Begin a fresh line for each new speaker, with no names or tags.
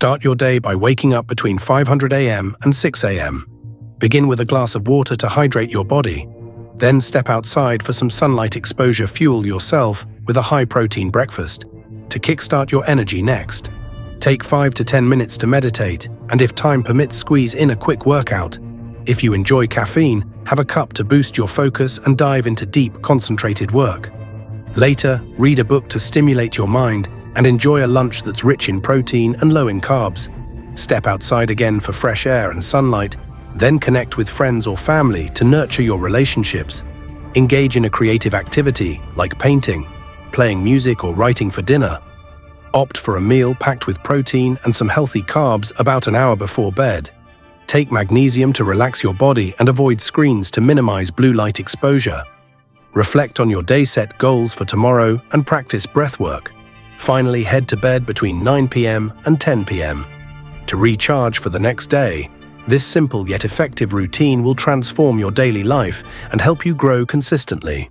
Start your day by waking up between 500 a.m. and 6 a.m. Begin with a glass of water to hydrate your body. Then step outside for some sunlight exposure. Fuel yourself with a high-protein breakfast. To kickstart your energy next, take 5 to 10 minutes to meditate, and if time permits, squeeze in a quick workout. If you enjoy caffeine, have a cup to boost your focus and dive into deep, concentrated work. Later, read a book to stimulate your mind and enjoy a lunch that's rich in protein and low in carbs. Step outside again for fresh air and sunlight, then connect with friends or family to nurture your relationships. Engage in a creative activity like painting, playing music, or writing for dinner. Opt for a meal packed with protein and some healthy carbs about an hour before bed. Take magnesium to relax your body and avoid screens to minimize blue light exposure. Reflect on your day, set goals for tomorrow, and practice breathwork. Finally, head to bed between 9 p.m. and 10 p.m. to recharge for the next day. This simple yet effective routine will transform your daily life and help you grow consistently.